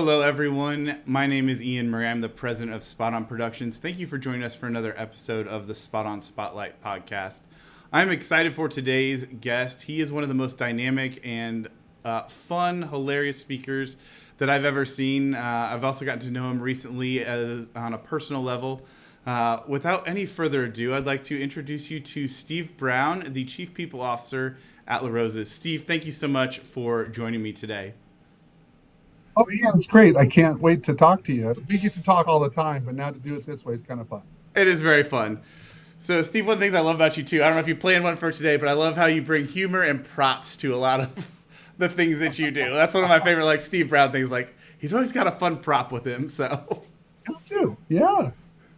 Hello, everyone. My name is Ian Murray. I'm the president of SpotOn Productions. Thank you for joining us for another episode of the SpotOn Spotlight podcast. I'm excited for today's guest. He is one of the most dynamic and fun, hilarious speakers that I've ever seen. I've also gotten to know him recently on a personal level. Without any further ado, I'd like to introduce you to Steve Browne, the Chief People Officer at LaRosa's. Steve, thank you so much for joining me today. Oh, yeah, it's great. I can't wait to talk to you. We get to talk all the time, but now to do it this way is kind of fun. It is very fun. So, Steve, one of the things I love about you too, I don't know if you planned one for today, but I love how you bring humor and props to a lot of the things that you do. That's one of my favorite, like Steve Browne things. Like he's always got a fun prop with him. So Have to. Yeah.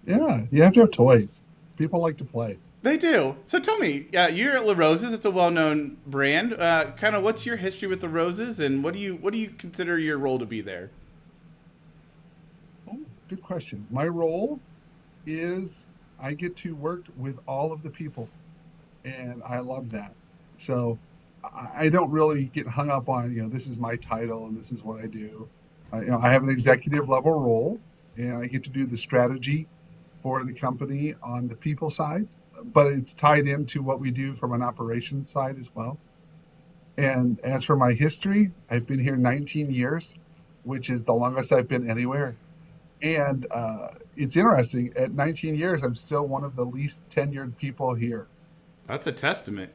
Yeah. You have to have toys. People like to play. they do. So tell me, you're at LaRosa's. It's a well-known brand. Kind of, what's your history with LaRosa's, and what do you consider your role to be there? Oh, good question. My role is I get to work with all of the people, and I love that. So I don't really get hung up on, this is my title and this is what I do. I have an executive level role, and I get to do the strategy for the company on the people side, but it's tied into what we do from an operations side as well. And as for my history, I've been here 19 years, which is the longest I've been anywhere. And it's interesting. At 19 years, I'm still one of the least tenured people here. That's a testament.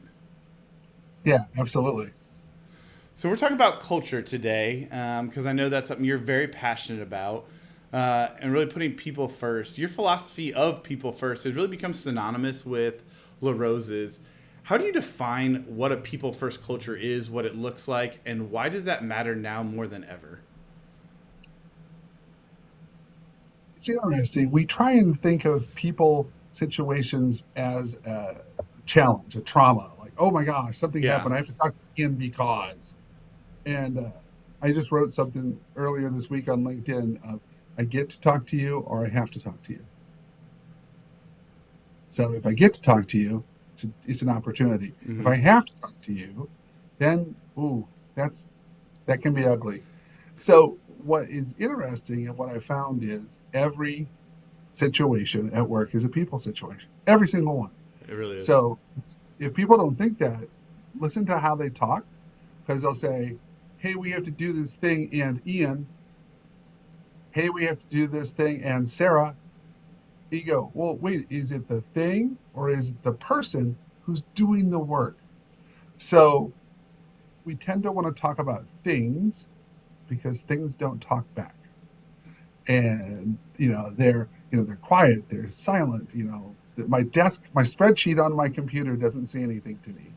Yeah, absolutely. So we're talking about culture today, because I know that's something you're very passionate about, and really putting people first. Your philosophy of people first has really become synonymous with LaRosa's. How do you define what a people first culture is, what it looks like, and why does that matter now more than ever? It's interesting. We try and think of people situations as a challenge, a trauma. Like, oh my gosh, something Yeah, happened. I have to talk in because. And I just wrote something earlier this week on LinkedIn. I get to talk to you, or I have to talk to you. So if I get to talk to you, it's an opportunity. If hmm, I have to talk to you, then ooh, that can be ugly. So what is interesting and what I found is every situation at work is a people situation. Every single one. it really is. So if people don't think that, listen to how they talk, because they'll say, "Hey, we have to do this thing," and Ian, "Hey, we have to do this thing," and Sarah. You go, well, wait, is it the thing or is it the person who's doing the work? So we tend to want to talk about things because things don't talk back. And they're quiet, they're silent. My desk, my spreadsheet on my computer doesn't say anything to me.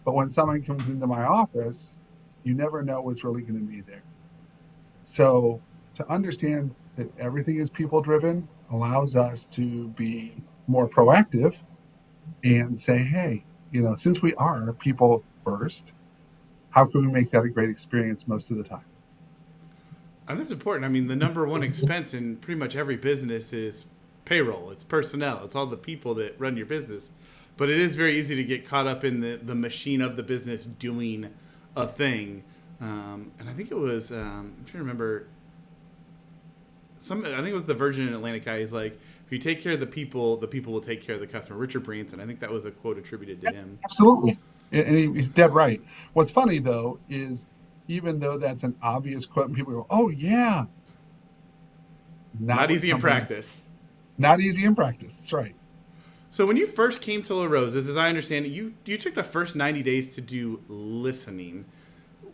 But when someone comes into my office, you never know what's really going to be there. So to understand that everything is people driven allows us to be more proactive and say, hey, since we are people first, how can we make that a great experience most of the time? And that's important. I mean, the number one expense in pretty much every business is payroll. It's personnel. It's all the people that run your business. But it is very easy to get caught up in the machine of the business doing a thing. And I think it was, I'm trying to remember, I think it was the Virgin Atlantic guy. He's like, if you take care of the people will take care of the customer. Richard Branson. I think that was a quote attributed to him. Absolutely. And he's dead right. What's funny, though, is even though that's an obvious quote, and people go, oh, yeah, not Not what easy in company, practice. not easy in practice. That's right. So when you first came to La Rosa's, as I understand it, you took the first 90 days to do listening.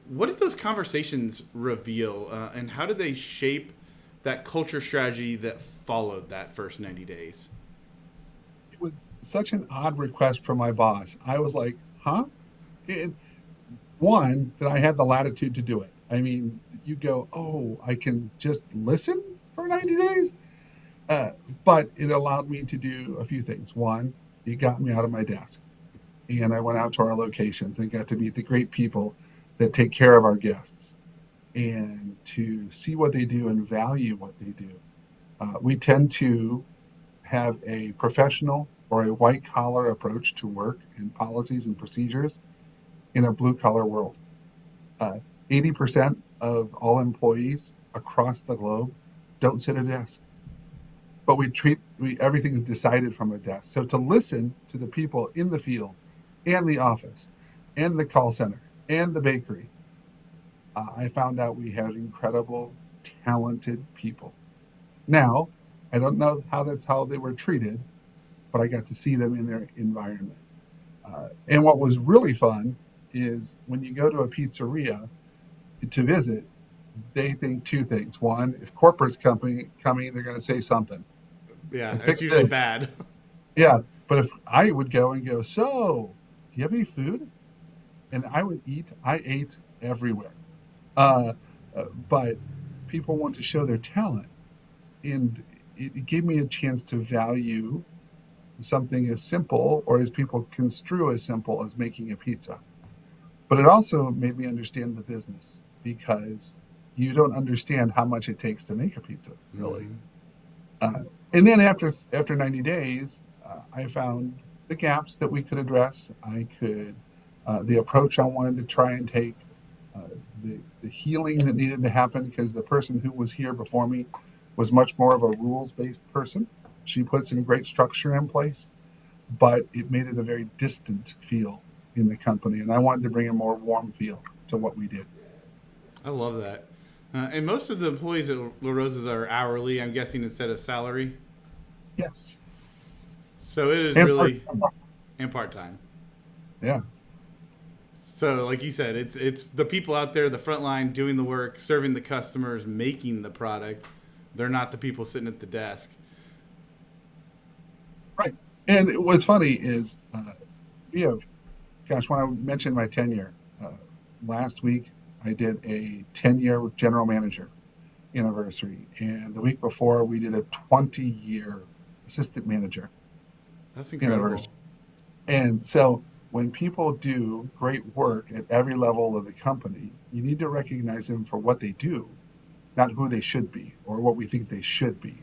What did those conversations reveal, and how did they shape that culture strategy that followed that first 90 days? It was such an odd request from my boss. I was like, huh? And one, that I had the latitude to do it. I mean, you go, oh, I can just listen for 90 days. Uh, but it allowed me to do a few things. One, it got me out of my desk. And I went out to our locations and got to meet the great people that take care of our guests and to see what they do and value what they do. We tend to have a professional or a white collar approach to work and policies and procedures in a blue collar world. Uh, 80% of all employees across the globe don't sit at a desk, but everything is decided from a desk. So to listen to the people in the field and the office and the call center and the bakery, I found out we had incredible, talented people. Now, I don't know how they were treated, but I got to see them in their environment. And what was really fun is when you go to a pizzeria to visit, they think two things. One, if corporate's coming, they're going to say something Yeah, and it's fix usually this. bad. Yeah, but if I would go and go, so do you have any food? And I would eat. I ate everywhere. Uh, but people want to show their talent, and it gave me a chance to value something as simple, or as people construe as simple, as making a pizza. But it also made me understand the business, because you don't understand how much it takes to make a pizza, really. Hmm. Uh, and then after 90 days, I found the gaps that we could address. I could the approach I wanted to try and take, uh, the healing that needed to happen, because the person who was here before me was much more of a rules based person. She put some great structure in place, but it made it a very distant feel in the company, and I wanted to bring a more warm feel to what we did. I love that. And most of the employees at LaRosa's are hourly, I'm guessing, instead of salary. Yes, So it is and really, and part time. yeah, So, like you said, it's the people out there, the front line, doing the work, serving the customers, making the product. They're not the people sitting at the desk. right. And what's funny is, we have, gosh, when I mentioned my tenure, last week I did a 10-year general manager anniversary, and the week before we did a 20-year assistant manager That's incredible. anniversary. And so when people do great work at every level of the company, you need to recognize them for what they do, not who they should be or what we think they should be,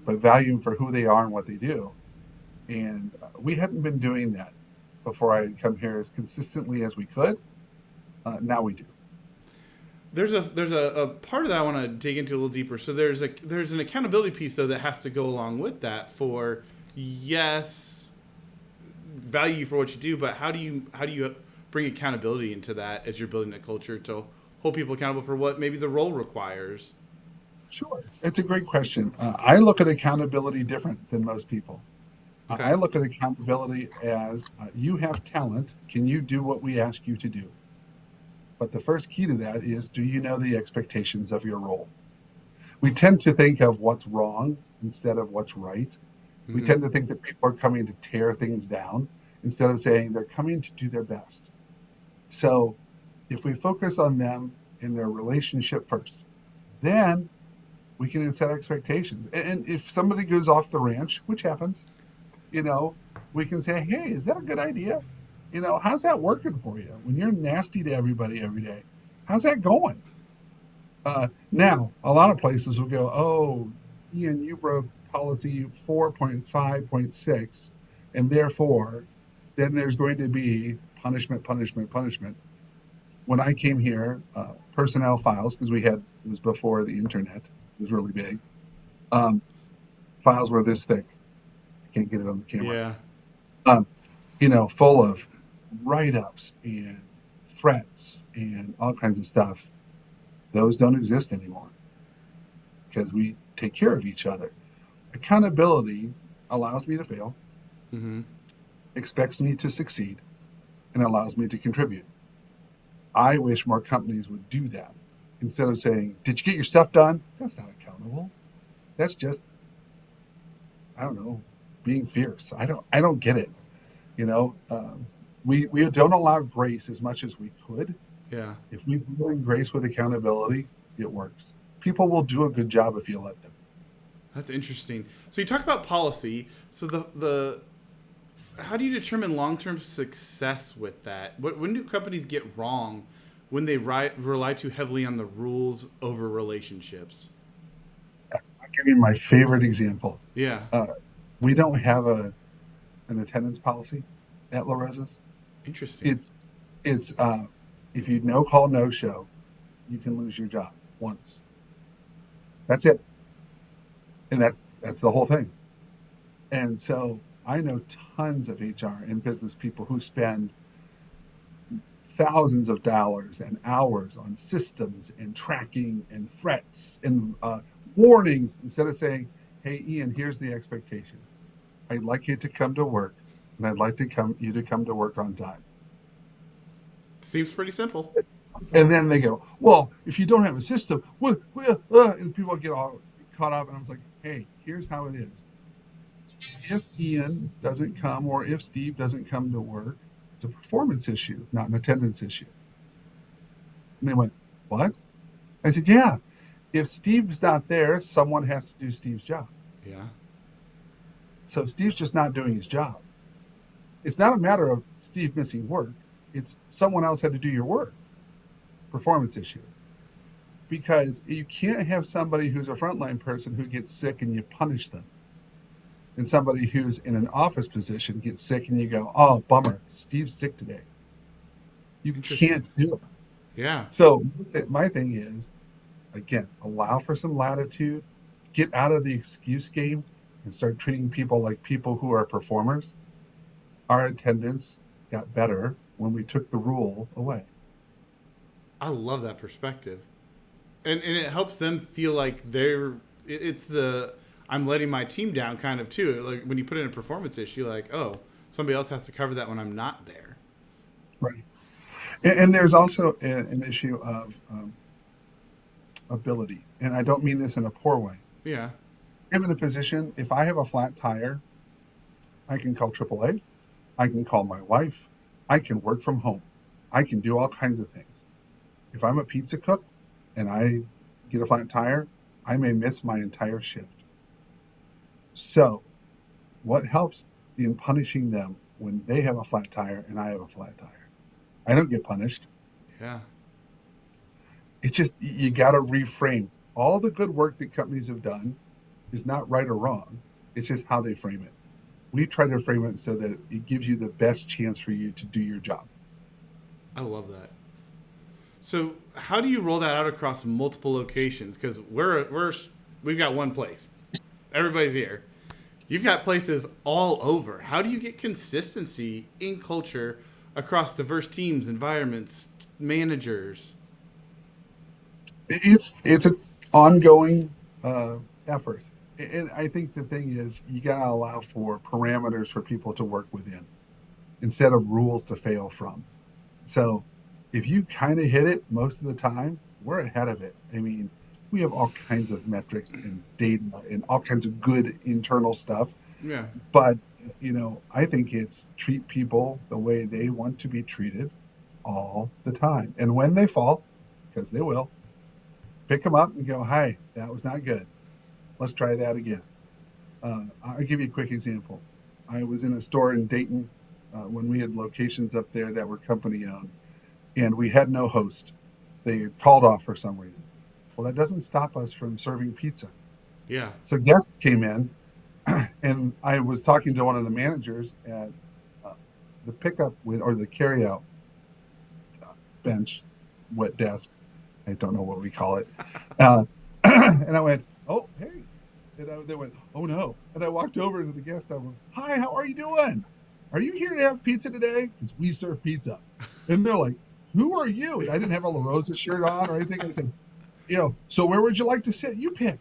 but value them for who they are and what they do. And we hadn't been doing that before I had come here as consistently as we could. Now we do. There's a part of that I want to dig into a little deeper. So there's an accountability piece though that has to go along with that for yes, value you for what you do, but how do you bring accountability into that as you're building a culture to hold people accountable for what maybe the role requires? Sure. It's a great question. I look at accountability different than most people. I Okay. look at accountability as, you have talent. Can you do what we ask you to do? But the first key to that is, do you know the expectations of your role? We tend to think of what's wrong instead of what's right. We Hmm. tend to think that people are coming to tear things down instead of saying they're coming to do their best. So if we focus on them and their relationship first, then we can set expectations. And if somebody goes off the ranch, which happens, you know, we can say, hey, is that a good idea? How's that working for you when you're nasty to everybody every day? How's that going? Now, a lot of places will go, oh, Ian, you broke policy 4.5.6, and therefore, then there's going to be punishment, punishment, punishment. When I came here, personnel files, because it was before the internet, it was really big. Um, Files were this thick. I can't get it on the camera. Yeah. Um, Full of write ups and threats and all kinds of stuff. Those don't exist anymore because we take care of each other. Accountability allows me to fail, Hmm. expects me to succeed, and allows me to contribute. I wish more companies would do that instead of saying, did you get your stuff done? That's not accountable. That's just, I don't know, being fierce. I don't get it. You know, we don't allow grace as much as we could. Yeah. If we bring grace with accountability, it works. People will do a good job if you let them. That's interesting. So you talk about policy. So the how do you determine long term success with that? When do companies get wrong when they rely too heavily on the rules over relationships? I'll give you my favorite example. Yeah. Uh, we don't have an attendance policy at LaRosa's. Interesting. It's it's if you no call no show, you can lose your job once. That's it. And that's the whole thing. And so I know tons of HR and business people who spend thousands of dollars and hours on systems and tracking and threats and warnings instead of saying, "Hey, Ian, here's the expectation. I'd like you to come to work, and I'd like to come you to come to work on time." Seems pretty simple. And then they go, "Well, if you don't have a system, what?" And people get all caught up. And I was like, "Hey, here's how it is. If Ian doesn't come or if Steve doesn't come to work, it's a performance issue, not an attendance issue." And they went, "What?" I said, "Yeah. If Steve's not there, someone has to do Steve's job. Yeah. So Steve's just not doing his job. It's not a matter of Steve missing work. It's someone else had to do your work. Performance issue. Because you can't have somebody who's a frontline person who gets sick and you punish them. And somebody who's in an office position gets sick and you go, "Oh, bummer, Steve's sick today." You Interesting. can't do it. Yeah. So my thing is, again, allow for some latitude, get out of the excuse game and start treating people like people who are performers. Our attendance got better when we took the rule away. I love that perspective. And it helps them feel like it's the I'm letting my team down kind of too. Like when you put in a performance issue, like, oh, somebody else has to cover that when I'm not there. Right. And there's also an issue of ability. And I don't mean this in a poor way. Yeah. I'm in a position, if I have a flat tire, I can call AAA. I can call my wife. I can work from home. I can do all kinds of things. If I'm a pizza cook and I get a flat tire, I may miss my entire shift. So, what helps in punishing them when they have a flat tire and I have a flat tire? I don't get punished. Yeah. It's just you got to reframe. All the good work that companies have done is not right or wrong. It's just how they frame it. We try to frame it so that it gives you the best chance for you to do your job. I love that. So how do you roll that out across multiple locations? Because we've got one place. Everybody's here. You've got places all over. How do you get consistency in culture across diverse teams, environments, managers? It's an ongoing effort, and I think the thing is you got to allow for parameters for people to work within instead of rules to fail from. So if you kind of hit it most of the time, we're ahead of it. I mean, we have all kinds of metrics and data and all kinds of good internal stuff. Yeah. But, I think it's treat people the way they want to be treated all the time. And when they fall, because they will, pick them up and go, "Hi, that was not good. Let's try that again." I'll give you a quick example. I was in a store in Dayton when we had locations up there that were company owned, and we had no host. They had called off for some reason. Well, that doesn't stop us from serving pizza. Yeah. So guests came in, and I was talking to one of the managers at uh, the pickup or the carryout bench, wet desk. I don't know what we call it. And I went, "Oh, hey." And they went, "Oh, no." And I walked over to the guest. I went, "Hi, how are you doing? Are you here to have pizza today? Because we serve pizza." And they're like, "Who are you?" And I didn't have a LaRosa's shirt on or anything. I said, "So where would you like to sit? You pick."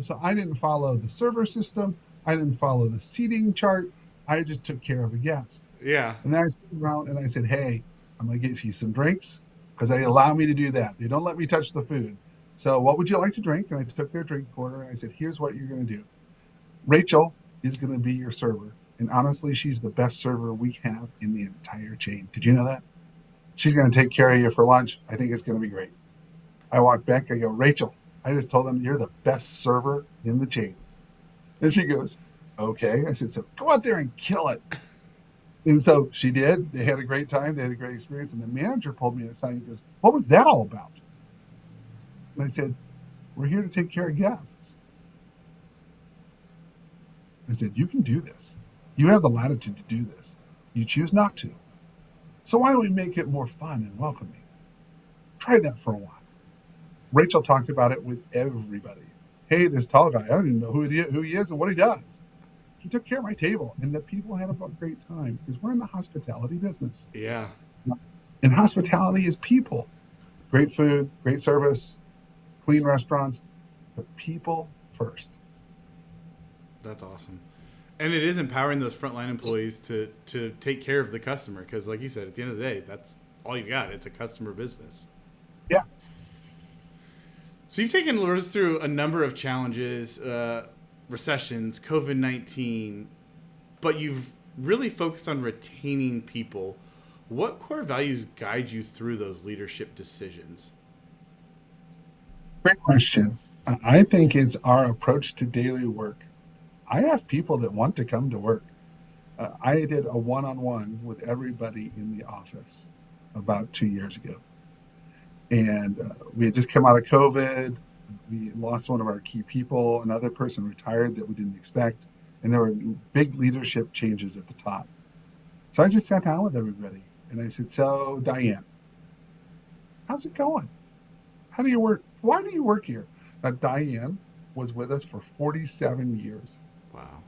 So I didn't follow the server system. I didn't follow the seating chart. I just took care of a guest. Yeah. And then I stood around and I said, "Hey, I'm going to get you some drinks because they allow me to do that. They don't let me touch the food. So what would you like to drink?" And I took their drink order and I said, "Here's what you're going to do. Rachel is going to be your server. And honestly, she's the best server we have in the entire chain. Did you know that? She's going to take care of you for lunch. I think it's going to be great." I walk back. I go, "Rachel, I just told them you're the best server in the chain." And she goes, "Okay." I said, "So go out there and kill it." And so she did. They had a great time. They had a great experience. And the manager pulled me aside and goes, "What was that all about?" And I said, "We're here to take care of guests." I said, "You can do this. You have the latitude to do this. You choose not to. So why don't we make it more fun and welcoming? Try that for a while." Rachel talked about it with everybody. Hey, this tall guy, I don't even know who he is and what he does. He took care of my table, and the people had a great time because we're in the hospitality business. Yeah, And hospitality is people. Great food, great service, clean restaurants, but people first. that's awesome. And it is empowering those frontline employees to take care of the customer because, like you said, at the end of the day, that's all you got. It's a customer business. Yeah. So you've taken LaRosa's through a number of challenges, recessions, COVID-19, but you've really focused on retaining people. What core values guide you through those leadership decisions? Great question. I think it's our approach to daily work. I have people that want to come to work. I did a one on one with everybody in the office about 2 years ago. And we had just come out of COVID. We lost one of our key people. Another person retired that we didn't expect. And there were big leadership changes at the top. So I just sat down with everybody and I said, "So, Diane, how's it going? How do you work? Why do you work here?" Now, Diane was with us for 47 years. Wow.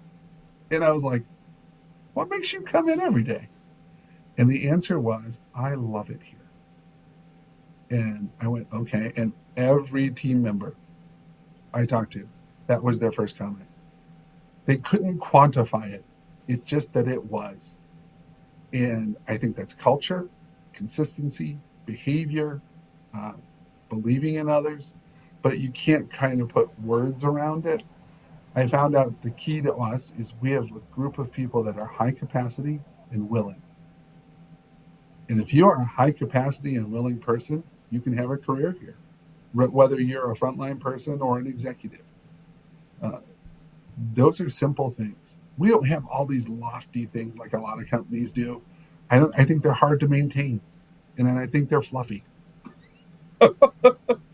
And I was like, "What makes you come in every day?" And the answer was, "I love it here." And I went, "Okay." And every team member I talked to, that was their first comment. They couldn't quantify it. It's just that it was. And I think that's culture, consistency, behavior, uh, believing in others, but you can't kind of put words around it. I found out the key to us is we have a group of people that are high capacity and willing. And if you are a high capacity and willing person, you can have a career here, whether you're a frontline person or an executive. Uh, those are simple things. We don't have all these lofty things like a lot of companies do. I think they're hard to maintain, and then I think they're fluffy.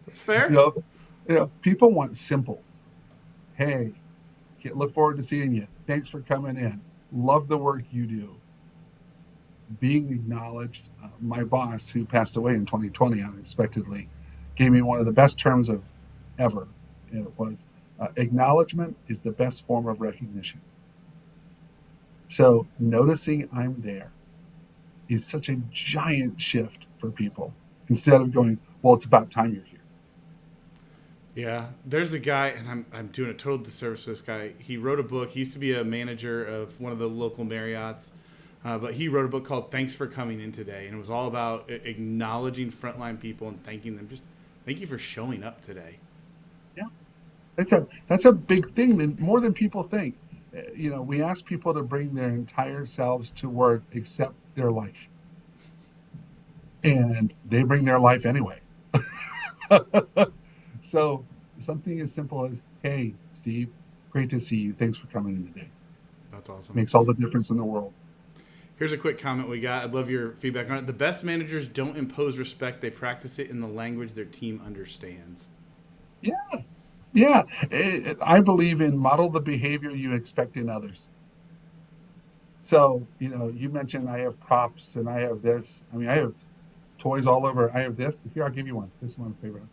That's You fair. know, people want simple. Hey, look forward to seeing you. Thanks for coming in. Love the work you do. Being acknowledged. My boss, who passed away in 2020 unexpectedly, gave me one of the best terms of ever. It was acknowledgement is the best form of recognition. So noticing I'm there is such a giant shift for people instead of going, "Well, it's about time you're here." Yeah, there's a guy, and I'm doing a total disservice to this guy. He wrote a book. He used to be a manager of one of the local Marriotts, but he wrote a book called "Thanks for Coming In Today," and it was all about acknowledging frontline people and thanking them. Just thank you for showing up today. Yeah, that's a big thing, more than people think. We ask people to bring their entire selves to work except their life, and they bring their life anyway. So something as simple as, "Hey, Steve, great to see you. Thanks for coming in today." That's awesome. Makes all the difference in the world. Here's a quick comment we got. I'd love your feedback on it. The best managers don't impose respect; they practice it in the language their team understands. Yeah, yeah. I believe in model the behavior you expect in others. So, you mentioned I have props and I have this. I mean, I have toys all over. I have this. Here, I'll give you one. This is my favorite.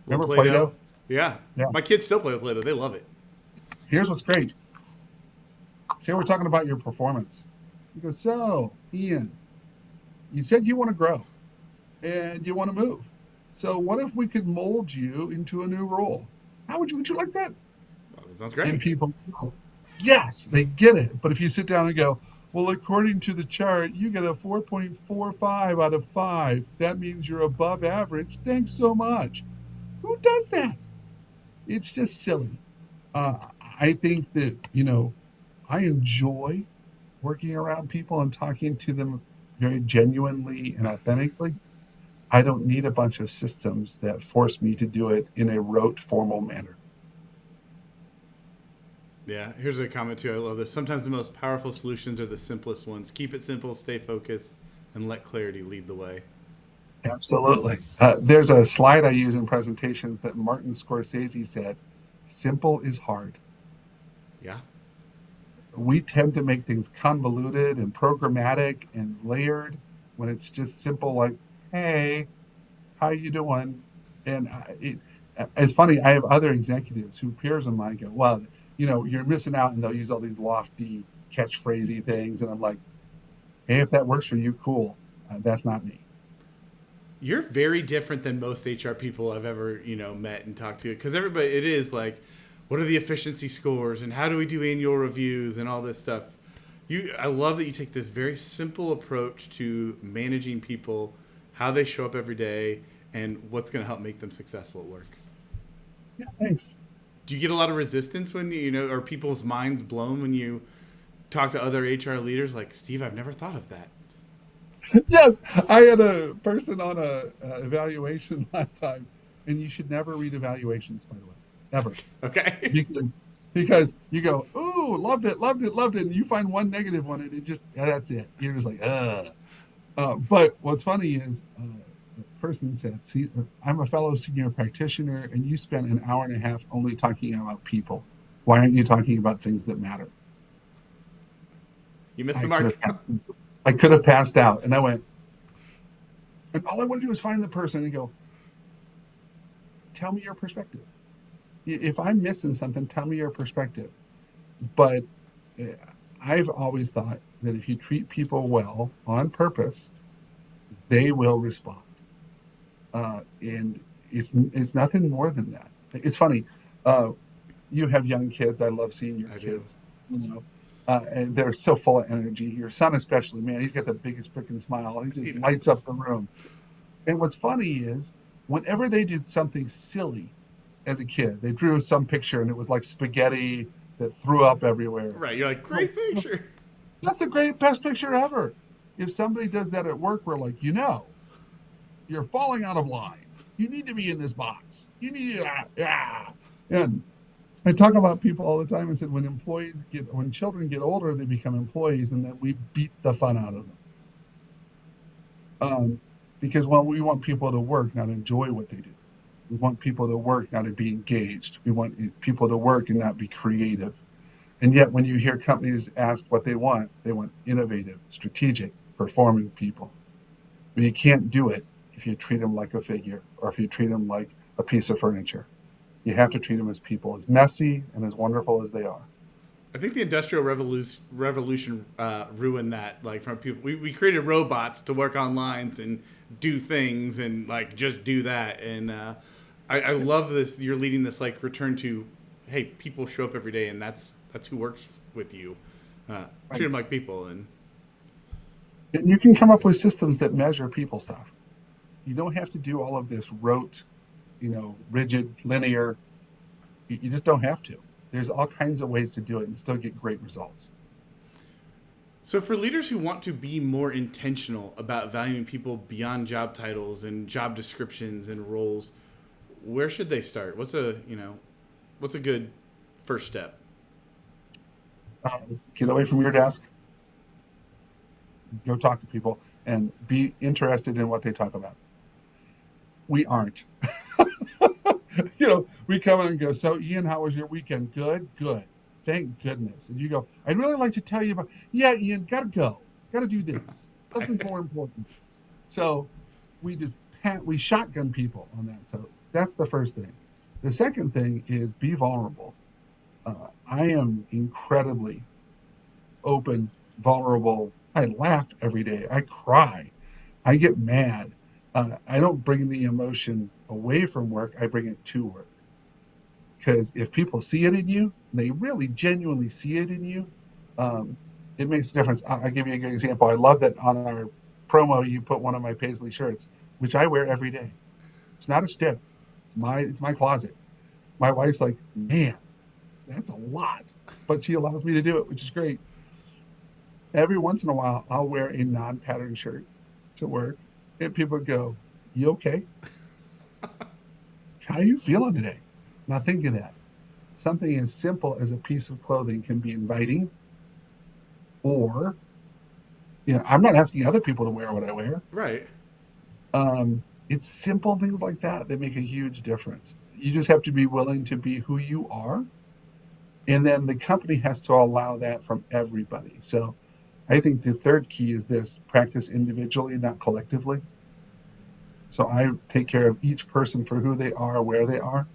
Little Remember Play-Doh. Play-Doh? Yeah, Yeah. my kids still play with Play-Doh. They love it. Here's what's great. Say we're talking about your performance. You go, "So, Ian, you said you want to grow and you want to move. So what if we could mold you into a new role? Would you like that?" Well, that sounds And great. people go, "Yes, they get it." But if you sit down and go, "Well, according to the chart, you get a 4.45 out of 5. That means you're above average. Thanks so much." Who does that? It's just silly. I think that, I enjoy working around people and talking to them very genuinely and authentically. I don't need a bunch of systems that force me to do it in a rote, formal manner. Yeah, here's a comment too. I love this. Sometimes the most powerful solutions are the simplest ones. Keep it simple, stay focused, and let clarity lead the way. Absolutely. There's a slide I use in presentations that Martin Scorsese said, "Simple is hard." Yeah, We tend to make things convoluted and programmatic and layered when it's just simple, like, "Hey, how you doing?" And it's funny. I have other executives who peers of mine go, well, you're missing out, and they'll use all these lofty catchphrasey things. And I'm like, hey, if that works for you, cool. That's not me. You're very different than most HR people I've ever, met and talked to. Because everybody, it is like, what are the efficiency scores and how do we do annual reviews and all this stuff. I love that you take this very simple approach to managing people, how they show up every day, and what's going to help make them successful at work. Yeah, thanks. Do you get a lot of resistance when are people's minds blown when you talk to other HR leaders like, Steve, I've never thought of that? Yes, I had a person on a evaluation last time, and you should never read evaluations, by the way, ever, Okay. because you go, ooh, loved it, loved it, loved it, and you find one negative one, and that's it. You're just like, ugh. But what's funny is the person said, "See, I'm a fellow senior practitioner, and you spent an hour and a half only talking about people. Why aren't you talking about things that matter?" You missed the I could mark. have I could have passed out, and I went, and all I want to do is find the person and go, tell me your perspective. If I'm missing something, tell me your perspective. But uh, I've always thought that if you treat people well on purpose, they will respond. And it's nothing more than that. It's funny. Uh, you have young kids. I love seeing your I do. kids. And they're so full of energy. Your son, especially, man, he's got the biggest freaking smile. He just lights up the room. And what's funny is, whenever they did something silly as a kid, they drew some picture and it was like spaghetti that threw up everywhere. Right. You're like, Well, great picture. that's the great best picture ever. If somebody does that at work, we're like, you're falling out of line. You need to be in this box. You need yeah. And I talk about people all the time and said when children get older, they become employees, and then we beat the fun out of them. Because we want people to work, not enjoy what they do. We want people to work, not to be engaged. We want people to work and not be creative. And yet, when you hear companies ask what they want innovative, strategic, performing people. But you can't do it if you treat them like a figure or if you treat them like a piece of furniture. You have to treat them as people, as messy and as wonderful as they are. I think the Industrial Revolution ruined that. Like, from people, we created robots to work on lines and do things and like just do that. And I love this. You're leading this like return to, hey, people show up every day, and that's who works with you. Treat them like people, and You can come up with systems that measure people stuff. You don't have to do all of this rote, rigid, linear. You just don't have to. There's all kinds of ways to do it and still get great results. so for leaders who want to be more intentional about valuing people beyond job titles and job descriptions and roles, where should they start? What's a good first step? Get away from your desk, go talk to people, and be interested in what they talk about. We aren't. We come in and go, so Ian, how was your weekend? Good, good. Thank goodness. And you go, I'd really like to tell you about, yeah, Ian, gotta go. Gotta do this. Something's more important. So we shotgun people on that. So that's the first thing. The second thing is be vulnerable. I am incredibly open, vulnerable. I laugh every day. I cry. I get mad. I don't bring the emotion away from work. I bring it to work. Because if people see it in you, they really genuinely see it in you, um, it makes a difference. I'll give you a good example. I love that on our promo you put one of my paisley shirts, which I wear every day. It's not a stick. It's my closet. My wife's like, man, that's a lot, but she allows me to do it, which is great. Every once in a while, I'll wear a non-pattern shirt to work, and people go, "You okay? How are you feeling today?" Now think of that. Something as simple as a piece of clothing can be inviting, or I'm not asking other people to wear what I wear. Right. It's simple things like that that make a huge difference. You just have to be willing to be who you are, and then the company has to allow that from everybody. So I think the third key is this: practice individually, not collectively. So I take care of each person for who they are, where they are,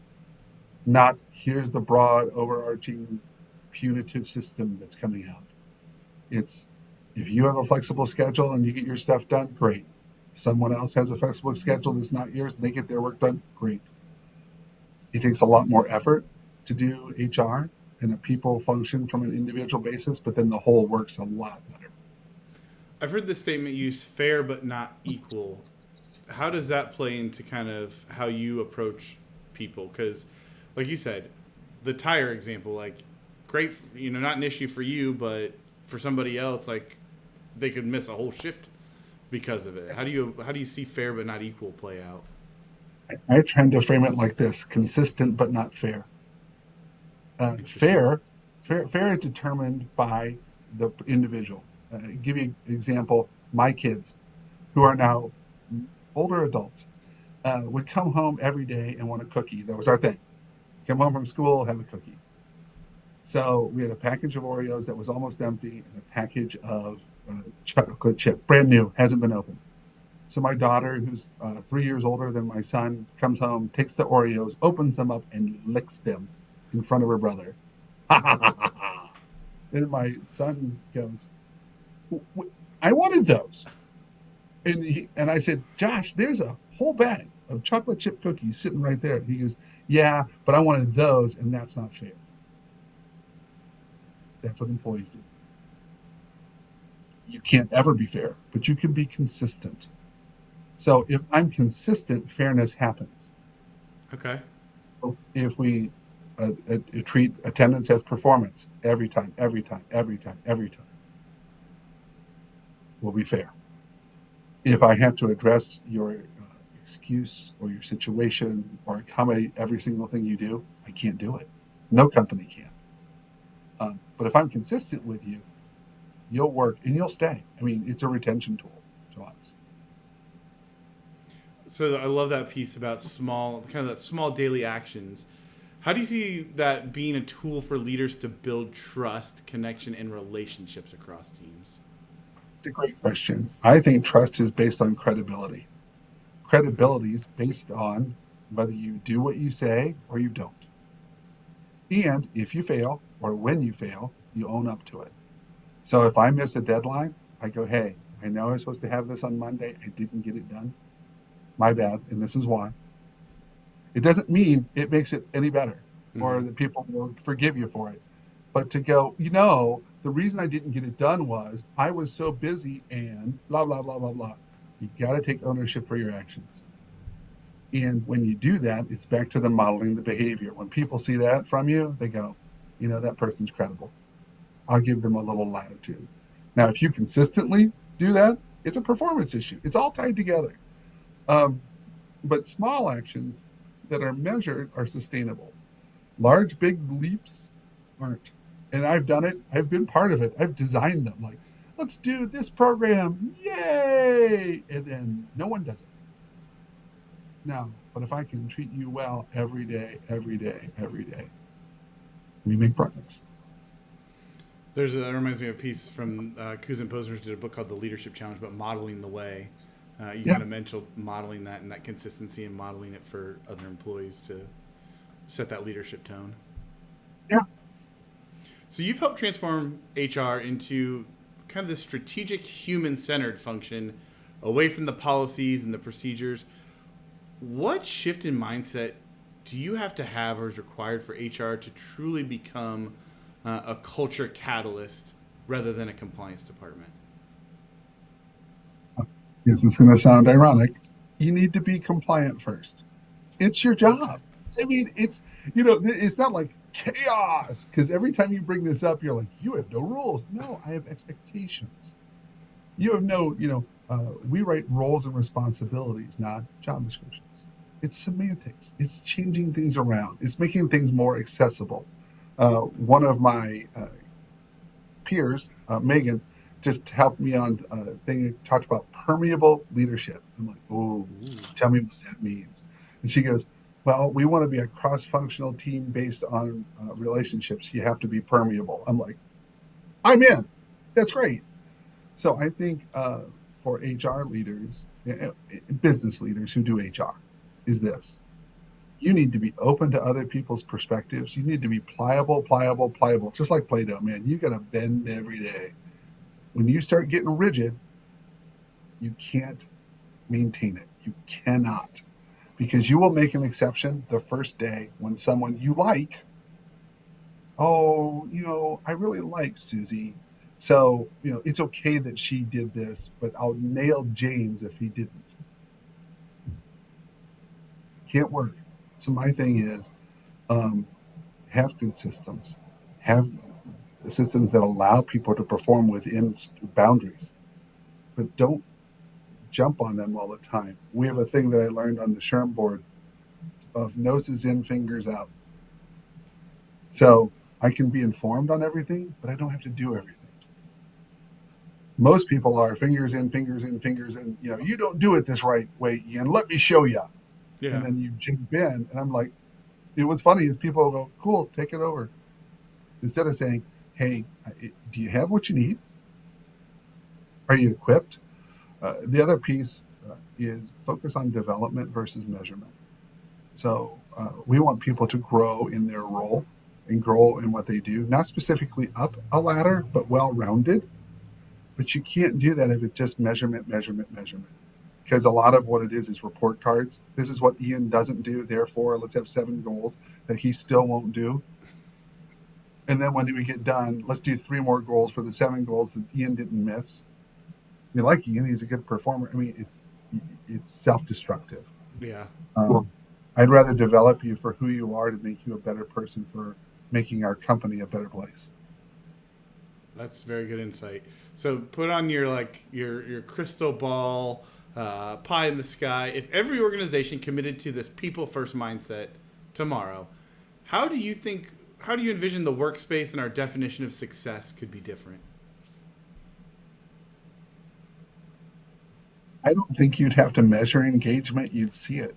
not here's the broad, overarching, punitive system that's coming out. It's if you have a flexible schedule and you get your stuff done, great. If someone else has a flexible schedule that's not yours and they get their work done, great. It takes a lot more effort to do HR and a people function from an individual basis, but then the whole works a lot better. I've heard this statement used, fair but not equal. How does that play into kind of how you approach people? Because, like you said, the tire example, like, great, not an issue for you, but for somebody else, like, they could miss a whole shift because of it. How do you see fair but not equal play out? I tend to frame it like this: consistent but not fair. Uh, Interesting. fair, fair is determined by the individual. Give you an example. My kids, who are now older adults, would come home every day and want a cookie. That was our thing. Come home from school, have a cookie. So we had a package of Oreos that was almost empty and a package of chocolate chip, brand new, hasn't been opened. So my daughter, who's 3 years older than my son, comes home, takes the Oreos, opens them up, and licks them in front of her brother. And my son goes, "I wanted those." And I said, "Josh, there's a whole bag of chocolate chip cookies sitting right there." He goes, "Yeah, but I wanted those, and that's not fair." That's what employees do. You can't ever be fair, but you can be consistent. So if I'm consistent, fairness happens. Okay. If we treat attendance as performance every time, every time, every time, every time, we'll be fair. If I have to address your excuse or your situation or accommodate every single thing you do, I can't do it. No company can. But if I'm consistent with you, you'll work and you'll stay. I mean, it's a retention tool to us. So I love that piece about kind of that small daily actions. How do you see that being a tool for leaders to build trust, connection, and relationships across teams? It's a great question. I think trust is based on credibility. Okay. Credibility is based on whether you do what you say or you don't. And if you fail or when you fail, you own up to it. So if I miss a deadline, I go, "Hey, I know I was supposed to have this on Monday. I didn't get it done. My bad. And this is why." It doesn't mean it makes it any better or Mm-hmm. that people will forgive you for it. But to go, the reason I didn't get it done was I was so busy and blah, blah, blah, blah, blah. You got to take ownership for your actions. And when you do that, it's back to the modeling the behavior. When people see that from you, they go, that person's credible. I'll give them a little latitude. Now, if you consistently do that, it's a performance issue. It's all tied together. Um, but small actions that are measured are sustainable. Large, big leaps aren't. And I've done it. I've been part of it. I've designed them. Like, let's do this program. Yay. And then no one does it. No. But if I can treat you well every day, every day, every day, we make progress. That reminds me of a piece from Kuz and Posner did a book called The Leadership Challenge about modeling the way. You Yeah. kind of mentioned modeling that and that consistency and modeling it for other employees to set that leadership tone. Yeah. So you've helped transform HR into kind of this strategic, human-centered function, away from the policies and the procedures. What shift in mindset do you have to have or is required for HR to truly become a culture catalyst rather than a compliance department? This is going to sound ironic. You need to be compliant first. It's your Okay. job. I mean, it's not like chaos because every time you bring this up, you're like, you have no rules. No, I have expectations. You have no, we write roles and responsibilities, not job descriptions. It's semantics. It's changing things around. It's making things more accessible. One of my peers, Megan, just helped me on a thing that talked about permeable leadership. I'm like, oh, Ooh. tell me what that means. And she goes, "Well, we want to be a cross-functional team based on relationships. You have to be permeable." I'm like, "I'm in. That's great." So I think for HR leaders, business leaders who do HR is this. You need to be open to other people's perspectives. You need to be pliable, pliable, pliable, just like Play-Doh, man. You got to bend every day. When you start getting rigid, you can't maintain it. You cannot, because you will make an exception the first day when someone you like, oh, I really like Susie. So, it's okay that she did this, but I'll nail James if he didn't. Can't work. So my thing is, um, have good systems, have systems that allow people to perform within boundaries, but don't jump on them all the time. We have a thing that I learned on the SHRM board of noses in, fingers out. So I can be informed on everything, but I don't have to do everything. Most people are fingers in, fingers in, fingers in. You don't do it this right way, Ian. Let me show you. And Yeah. then you jump in, and I'm like, what's funny is people go, cool, take it over. Instead of saying, hey, do you have what you need? Are you equipped? The other piece is focus on development versus measurement. So we want people to grow in their role and grow in what they do, not specifically up a ladder, but well rounded. But you can't do that if it's just measurement, measurement, measurement. Because a lot of what it is report cards. This is what Ian doesn't do. Therefore, let's have 7 goals that he still won't do. And then when we get done, let's do 3 more goals for the 7 goals that Ian didn't miss. We like Ian; he's a good performer. I mean, it's self-destructive. Yeah. I'd rather develop you for who you are to make you a better person for making our company a better place. That's very good insight. So put on your crystal ball, pie in the sky. If every organization committed to this people first mindset tomorrow, how do you envision the workspace and our definition of success could be different? I don't think you'd have to measure engagement; you'd see it.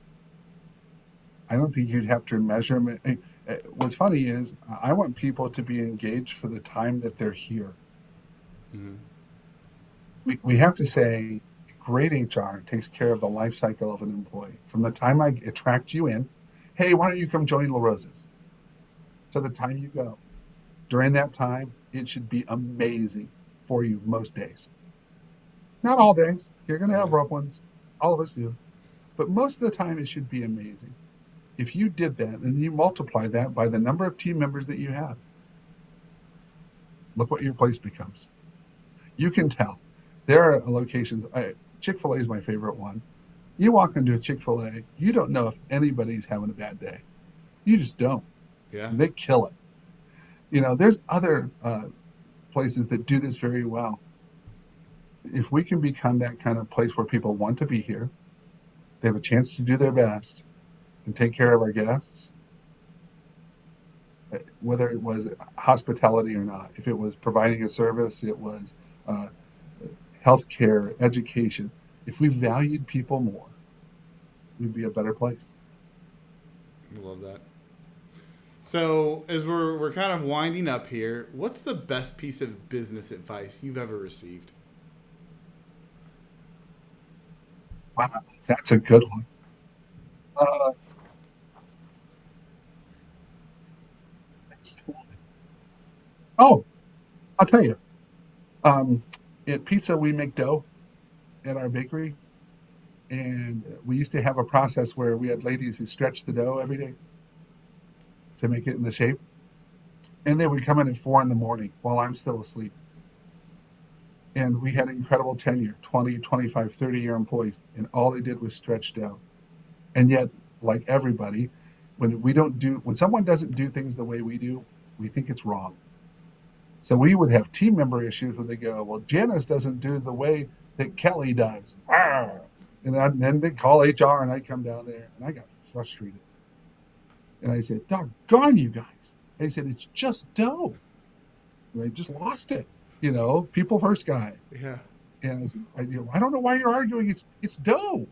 I don't think you'd have to measure it. What's funny is I want people to be engaged for the time that they're here. Mm-hmm. We have to say great HR takes care of the life cycle of an employee. From the time I attract you in, hey, why don't you come join LaRosa's? To the time you go. During that time, it should be amazing for you most days. Not all days. You're going to have Yeah. rough ones. All of us do. But most of the time, it should be amazing. If you did that and you multiply that by the number of team members that you have, look what your place becomes. You can tell. There are locations. Chick-fil-A is my favorite one. You walk into a Chick-fil-A, you don't know if anybody's having a bad day. You just don't. Yeah. And they kill it. There's other places that do this very well. If we can become that kind of place where people want to be here, they have a chance to do their best and take care of our guests, whether it was hospitality or not, if it was providing a service, it was healthcare, education. If we valued people more, we'd be a better place. I love that. So as we're kind of winding up here, what's the best piece of business advice you've ever received? Wow, that's a good one. Uh, oh, I'll tell you. Um, at pizza, we make dough at our bakery, and we used to have a process where we had ladies who stretched the dough every day to make it in the shape, and they would come in at 4 in the morning while I'm still asleep. And we had incredible tenure, 20, 25, 30-year employees, and all they did was stretch dough. And yet, like everybody, when someone doesn't do things the way we do, we think it's wrong. So we would have team member issues where they go, well, Janice doesn't do the way that Kelly does. And then they call HR, and I come down there, and I got frustrated. And I said, doggone you guys. I said, it's just dough. And I just lost it. People first guy. Yeah. And I said, I don't know why you're arguing. It's dough.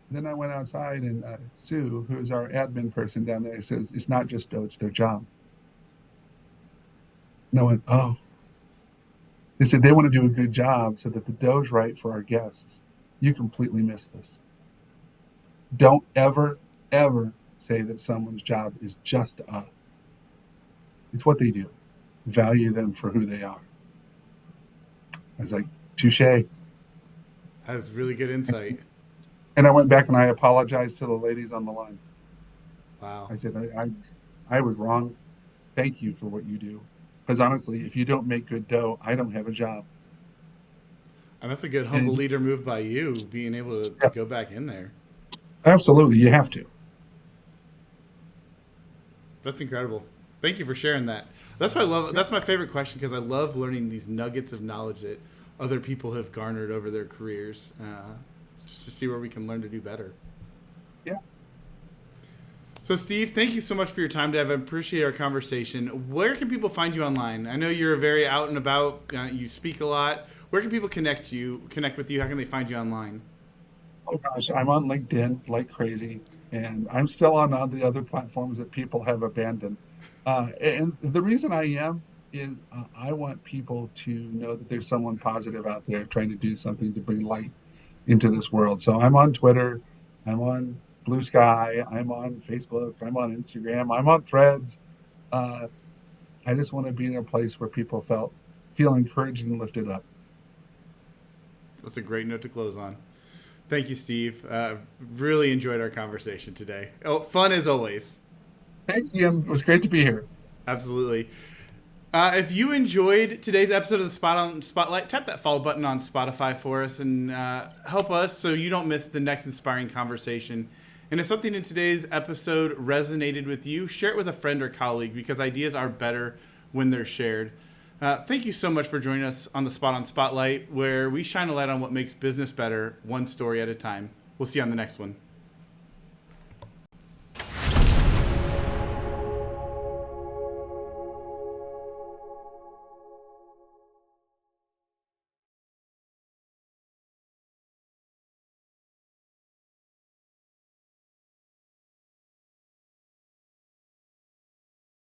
And then I went outside, and Sue, who is our admin person down there, says, it's not just dough, it's their job. And I went, oh. They said they want to do a good job so that the dough's right for our guests, you completely missed this. Don't ever, ever say that someone's job is just it's what they do. Value them for who they are. I was like, touche. That's really good insight. And I went back and I apologized to the ladies on the line. Wow. I said, I was wrong. Thank you for what you do. Because honestly, if you don't make good dough, I don't have a job. And that's a good humble And leader move by you, being able to yeah, go back in there. absolutely, you have to. That's incredible. Thank you for sharing that. That's what I love. That's my favorite question because I love learning these nuggets of knowledge that other people have garnered over their careers, just to see where we can learn to do better. Yeah. So, Steve, thank you so much for your time today. I appreciate our conversation. Where can people find you online? I know you're very out and about. You speak a lot. Where can people connect with you? How can they find you online? Oh gosh, I'm on LinkedIn like crazy, and I'm still on all the other platforms that people have abandoned. And the reason I am is I want people to know that there's someone positive out there trying to do something to bring light into this world. So I'm on Twitter, I'm on Blue Sky, I'm on Facebook, I'm on Instagram, I'm on Threads. Uh, I just want to be in a place where people feel encouraged and lifted up. That's a great note to close on. Thank you, Steve. Really enjoyed our conversation today. Oh, fun as always. Thanks, Ian. It was great to be here. Absolutely. If you enjoyed today's episode of the SpotOn Spotlight, tap that follow button on Spotify for us and help us so you don't miss the next inspiring conversation. And if something in today's episode resonated with you, share it with a friend or colleague because ideas are better when they're shared. Thank you so much for joining us on the SpotOn Spotlight, where we shine a light on what makes business better, one story at a time. We'll see you on the next one.